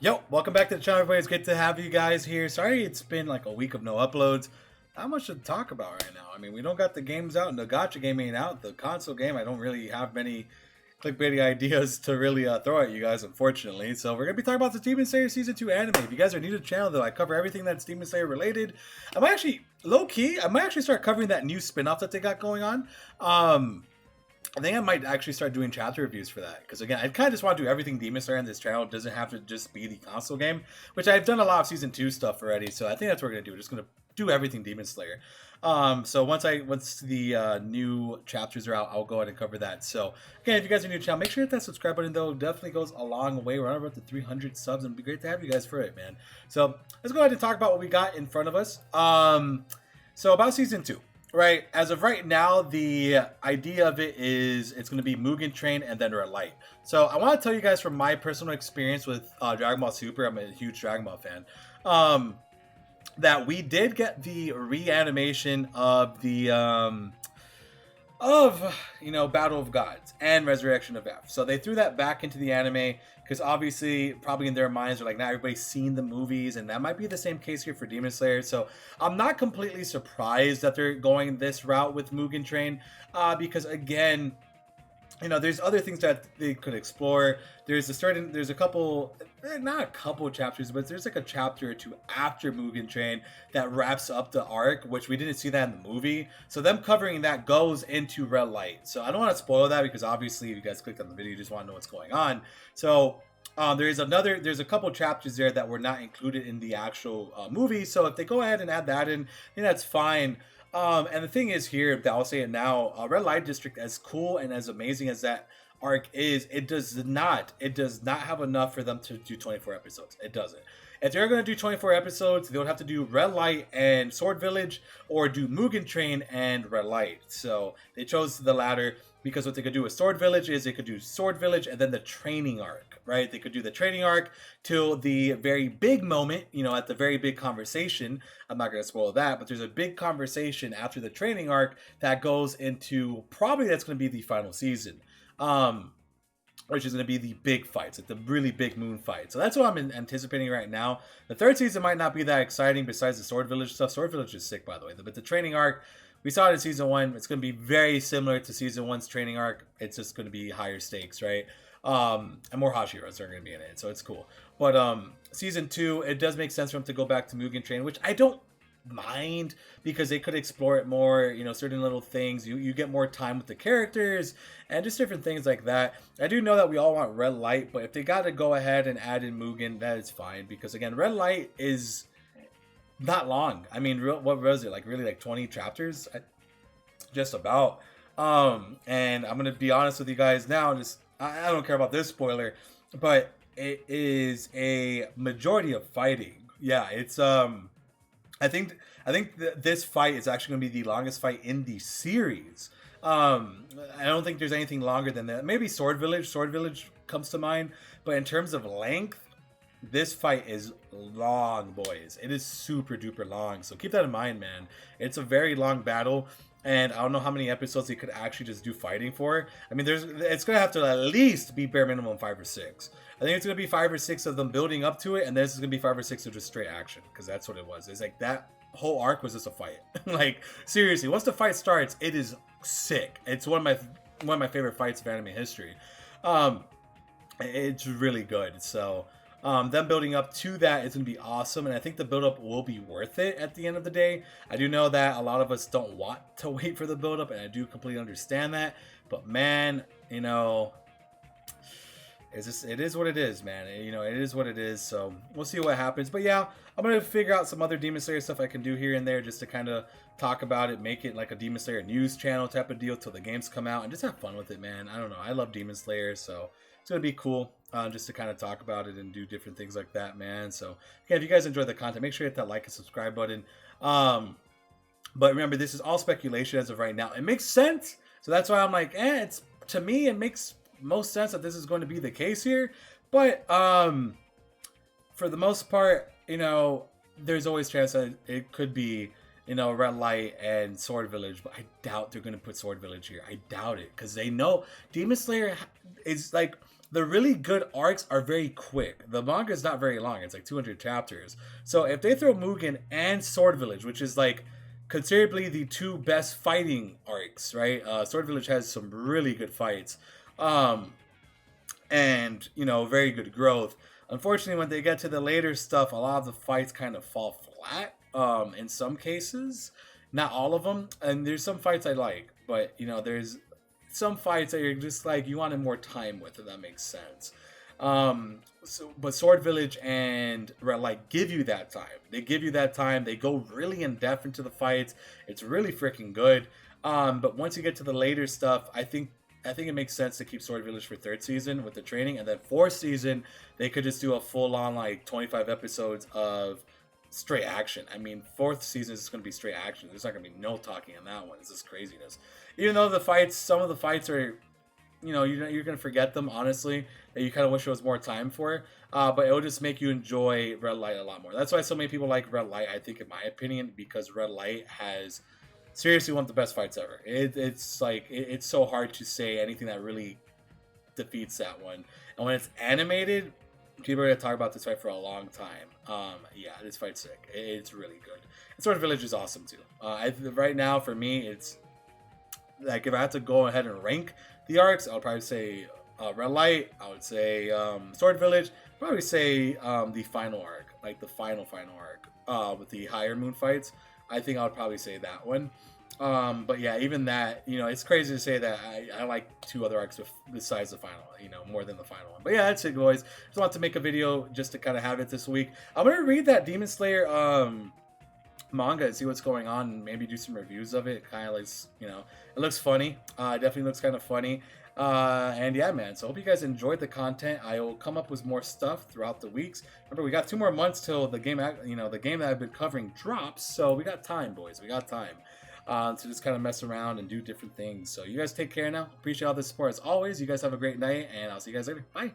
Yo, welcome back to the channel, everybody. It's good to have you guys here. Sorry it's been like a week of no uploads. Not much to talk about right now. I mean, we don't got the games out, and the gacha game ain't out. The console game, I don't really have many clickbaity ideas to really throw at you guys, unfortunately. So we're going to be talking about the Demon Slayer Season 2 anime. If you guys are new to the channel, though, I cover everything that's Demon Slayer related. I might actually, low-key, I might actually start covering that new spin-off that they got going on. I think I might actually start doing chapter reviews for that. Because again, I kind of just want to do everything Demon Slayer on this channel. It doesn't have to just be the console game. Which I've done a lot of Season 2 stuff already. So I think that's what we're going to do. We're just going to do everything Demon Slayer. So once the new chapters are out, I'll go ahead and cover that. So again, if you guys are new to the channel, make sure to hit that subscribe button though. It definitely goes a long way. We're on about the 300 subs, and it'd be great to have you guys for it, man. So let's go ahead and talk about what we got in front of us. So about Season 2. Right, as of right now, the idea of it is it's going to be Mugen Train and then Royale. So I want to tell you guys from my personal experience with Dragon Ball Super, I'm a huge Dragon Ball fan, that we did get the reanimation of the Battle of Gods and Resurrection of F. So they threw that back into the anime because obviously probably in their minds they're like, not everybody's seen the movies, and that might be the same case here for Demon Slayer. So I'm not completely surprised that they're going this route with Mugen Train, because again, there's other things that they could explore. There's a couple, not a couple chapters, but there's like a chapter or two after Mugen Train that wraps up the arc, which we didn't see that in the movie. So them covering that goes into Red Light. So I don't want to spoil that because obviously if you guys clicked on the video, you just want to know what's going on. So there's a couple chapters there that were not included in the actual movie. So if they go ahead and add that in, then that's fine. And the thing is here, I'll say it now, Red Light District, as cool and as amazing as that arc is, it does not have enough for them to do 24 episodes. It doesn't. If they're going to do 24 episodes, they would have to do Red Light and Sword Village, or do Mugen Train and Red Light. So they chose the latter because what they could do with Sword Village is they could do Sword Village and then the training arc, right? They could do the training arc till the very big moment, at the very big conversation. I'm not going to spoil that, but there's a big conversation after the training arc that goes into probably that's going to be the final season. Which is going to be the big fights, like the really big moon fight. So that's what I'm anticipating right now. The third season might not be that exciting besides the Sword Village stuff. Sword Village is sick, by the way. But the training arc, we saw it in Season 1. It's going to be very similar to Season 1's training arc. It's just going to be higher stakes, right? And more Hashiras are going to be in it, so it's cool. But Season 2, it does make sense for them to go back to Mugen Train, which I don't mind because they could explore it more, certain little things. You get more time with the characters and just different things like that. I do know that we all want Red Light, but if they got to go ahead and add in Mugen, that is fine, because again, Red Light is not long. I mean, what was it, like really like 20 chapters? Just about. And I'm gonna be honest with you guys now, I don't care about this spoiler, but it is a majority of fighting. Yeah, it's I think this fight is actually going to be the longest fight in the series. I don't think there's anything longer than that. Maybe Sword Village. Sword Village comes to mind. But in terms of length, this fight is long, boys. It is super duper long. So keep that in mind, man. It's a very long battle. And I don't know how many episodes they could actually just do fighting for. I mean, it's going to have to at least be bare minimum 5 or 6. I think it's going to be 5 or 6 of them building up to it, and this is going to be 5 or 6 of just straight action, because that's what it was. It's like that whole arc was just a fight. Like, seriously, once the fight starts, it is sick. It's one of my favorite fights of anime history. It's really good. So them building up to that is going to be awesome, and I think the build-up will be worth it at the end of the day. I do know that a lot of us don't want to wait for the build-up, and I do completely understand that, but man, it is what it is, man. It is what it is, so we'll see what happens. But yeah, I'm going to figure out some other Demon Slayer stuff I can do here and there just to kind of talk about it, make it like a Demon Slayer news channel type of deal till the games come out, and just have fun with it, man. I don't know. I love Demon Slayer, so it's going to be cool just to kind of talk about it and do different things like that, man. So again, if you guys enjoy the content, make sure you hit that like and subscribe button. But remember, this is all speculation as of right now. It makes sense, so that's why I'm like, to me, it makes most sense that this is going to be the case here. But for the most part, there's always chance that it could be Red Light and Sword Village, but I doubt they're going to put Sword Village here. I doubt it, because they know Demon Slayer is like, the really good arcs are very quick. The manga is not very long. It's like 200 chapters. So if they throw Mugen and Sword Village, which is like considerably the two best fighting arcs, right? Sword Village has some really good fights. Um, and very good growth. Unfortunately, when they get to the later stuff, a lot of the fights kind of fall flat. In some cases, not all of them. And there's some fights I like, but there's some fights that you're just like you wanted more time with, if that makes sense. But Sword Village and Red Light give you that time. They give you that time. They go really in depth into the fights. It's really freaking good. But once you get to the later stuff, I think it makes sense to keep Sword Village for third season with the training, and then fourth season they could just do a full on like 25 episodes of straight action. I mean, fourth season is going to be straight action. There's not going to be no talking in that one. It's just craziness. Even though some of the fights are, you're going to forget them, honestly, that you kind of wish there was more time for. But it will just make you enjoy Red Light a lot more. That's why so many people like Red Light, I think, in my opinion, because Red Light has seriously one of the best fights ever. It's like it's so hard to say anything that really defeats that one. And when it's animated, people are gonna talk about this fight for a long time. Yeah, this fight's sick. It's really good. And Sword Village is awesome too. Right now for me, it's like if I had to go ahead and rank the arcs, I would probably say Red Light. I would say Sword Village. Probably say the final arc, like the final arc with the higher moon fights. I think I would probably say that one. But yeah, even that, it's crazy to say that I like two other arcs besides the final, more than the final one. But yeah, that's it, boys. Just wanted to make a video just to kind of have it this week. I'm going to read that Demon Slayer manga and see what's going on and maybe do some reviews of it. Kind of like, it looks funny. It definitely looks kind of funny. And yeah, man, so hope you guys enjoyed the content. I will come up with more stuff throughout the weeks. Remember, we got 2 more months till the game, the game that I've been covering drops. So we got time, boys. We got time to just kind of mess around and do different things. So you guys take care now. Appreciate all the support as always. You guys have a great night, and I'll see you guys later. Bye.